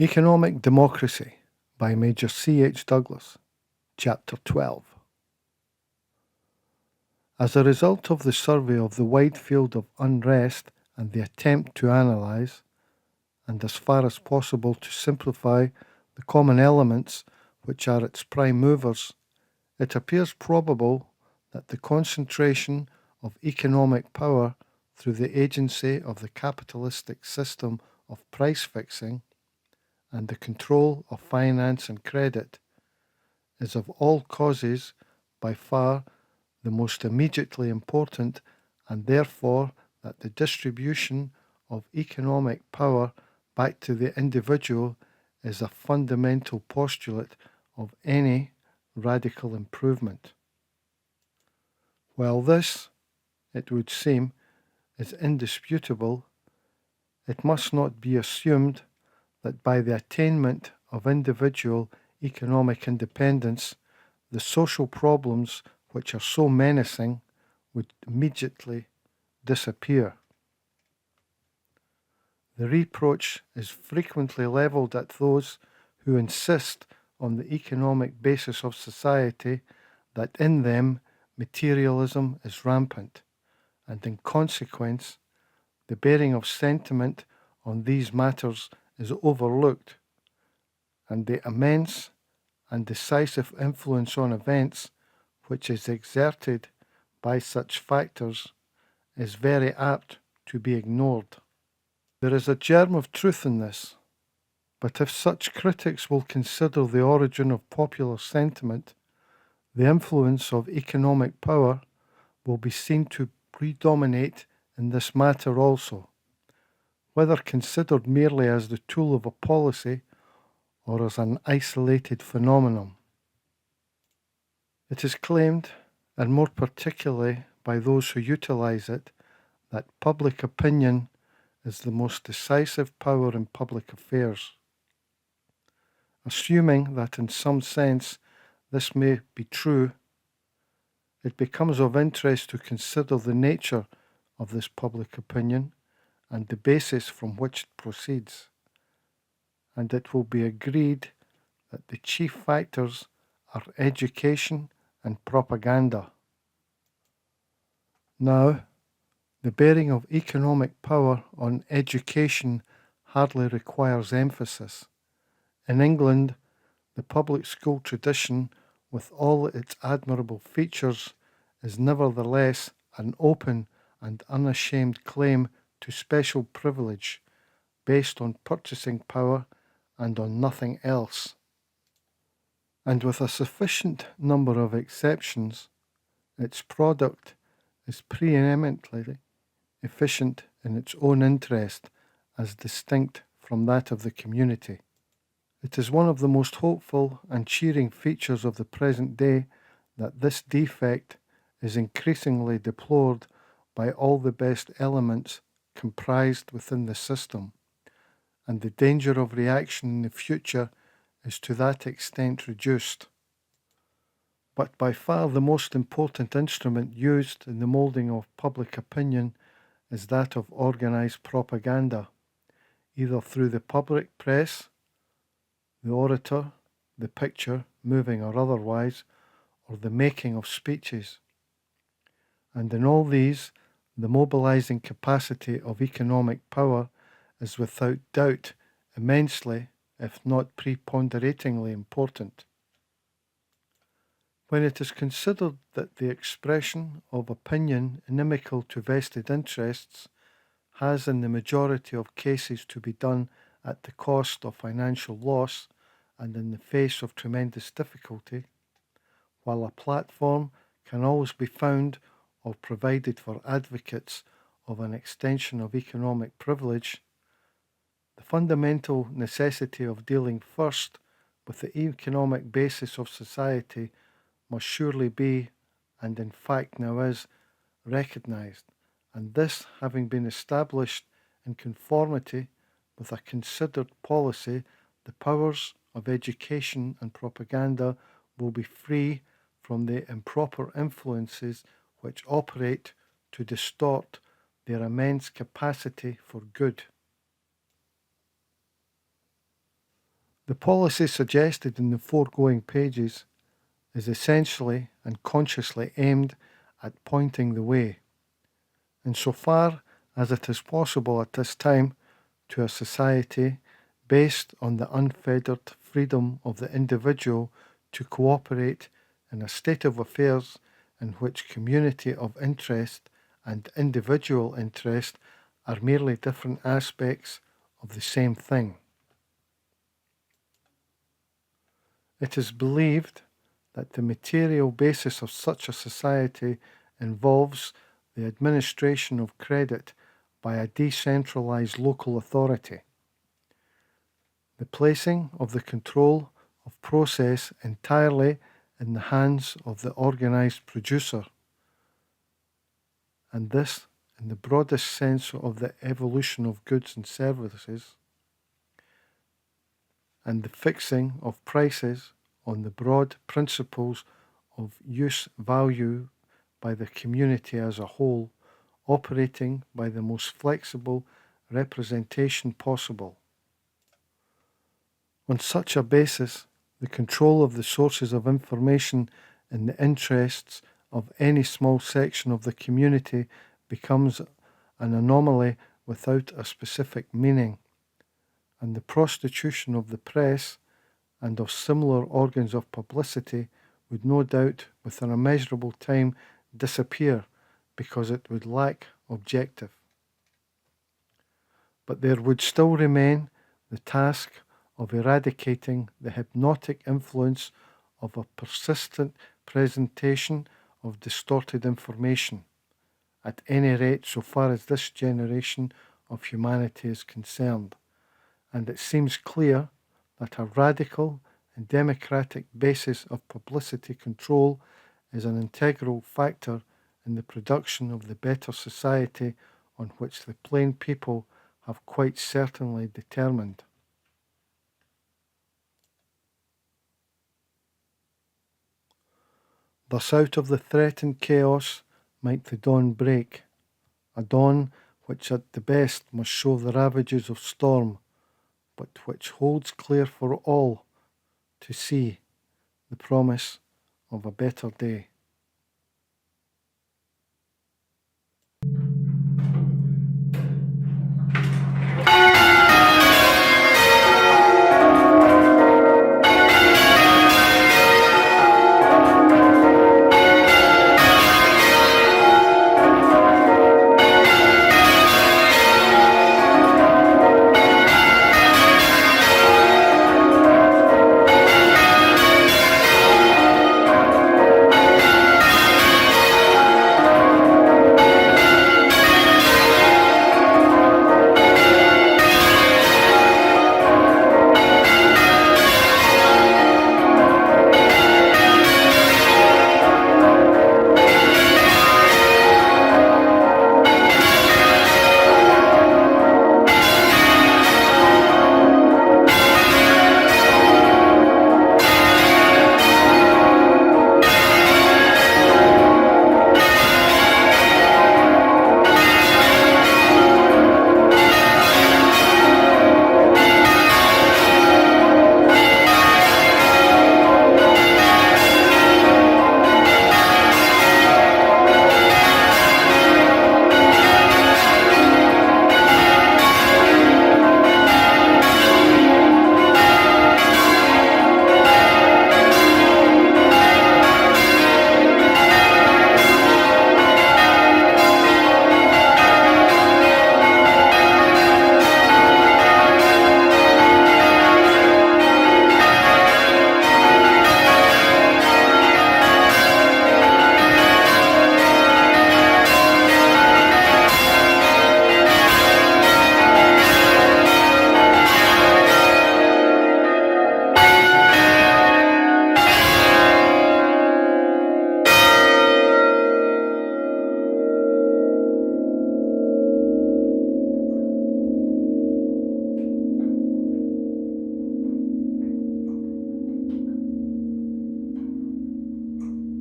Economic Democracy by Major C.H. Douglas, Chapter 12. As a result of the survey of the wide field of unrest and the attempt to analyse, and as far as possible to simplify, the common elements which are its prime movers, it appears probable that the concentration of economic power through the agency of the capitalistic system of price fixing and the control of finance and credit is of all causes by far the most immediately important, and therefore that the distribution of economic power back to the individual is a fundamental postulate of any radical improvement. While this, it would seem, is indisputable, it must not be assumed that by the attainment of individual economic independence, the social problems which are so menacing would immediately disappear. The reproach is frequently levelled at those who insist on the economic basis of society that in them materialism is rampant, and in consequence the bearing of sentiment on these matters is overlooked, and the immense and decisive influence on events which is exerted by such factors is very apt to be ignored. There is a germ of truth in this, but if such critics will consider the origin of popular sentiment, the influence of economic power will be seen to predominate in this matter also, whether considered merely as the tool of a policy or as an isolated phenomenon. It is claimed, and more particularly by those who utilize it, that public opinion is the most decisive power in public affairs. Assuming that in some sense this may be true, it becomes of interest to consider the nature of this public opinion and the basis from which it proceeds, and it will be agreed that the chief factors are education and propaganda. Now, the bearing of economic power on education hardly requires emphasis. In England, the public school tradition, with all its admirable features, is nevertheless an open and unashamed claim to special privilege based on purchasing power and on nothing else. And with a sufficient number of exceptions, its product is preeminently efficient in its own interest as distinct from that of the community. It is one of the most hopeful and cheering features of the present day that this defect is increasingly deplored by all the best elements comprised within the system, and the danger of reaction in the future is to that extent reduced. But by far the most important instrument used in the moulding of public opinion is that of organized propaganda, either through the public press, the orator, the picture, moving or otherwise, or the making of speeches. And in all these, the mobilizing capacity of economic power is without doubt immensely, if not preponderatingly important. When it is considered that the expression of opinion inimical to vested interests has in the majority of cases to be done at the cost of financial loss and in the face of tremendous difficulty, while a platform can always be found or provided for advocates of an extension of economic privilege, the fundamental necessity of dealing first with the economic basis of society must surely be, and in fact now is, recognised, and this having been established in conformity with a considered policy, the powers of education and propaganda will be free from the improper influences which operate to distort their immense capacity for good. The policy suggested in the foregoing pages is essentially and consciously aimed at pointing the way, insofar as it is possible at this time, to a society based on the unfettered freedom of the individual to cooperate in a state of affairs in which community of interest and individual interest are merely different aspects of the same thing. It is believed that the material basis of such a society involves the administration of credit by a decentralized local authority, the placing of the control of process entirely in the hands of the organized producer, and this in the broadest sense of the evolution of goods and services, and the fixing of prices on the broad principles of use value by the community as a whole, operating by the most flexible representation possible. On such a basis, the control of the sources of information in the interests of any small section of the community becomes an anomaly without a specific meaning, and the prostitution of the press and of similar organs of publicity would no doubt within a measurable time disappear because it would lack objective. But there would still remain the task of eradicating the hypnotic influence of a persistent presentation of distorted information, at any rate so far as this generation of humanity is concerned, and it seems clear that a radical and democratic basis of publicity control is an integral factor in the production of the better society on which the plain people have quite certainly determined. Thus out of the threatened chaos might the dawn break, a dawn which at the best must show the ravages of storm, but which holds clear for all to see the promise of a better day.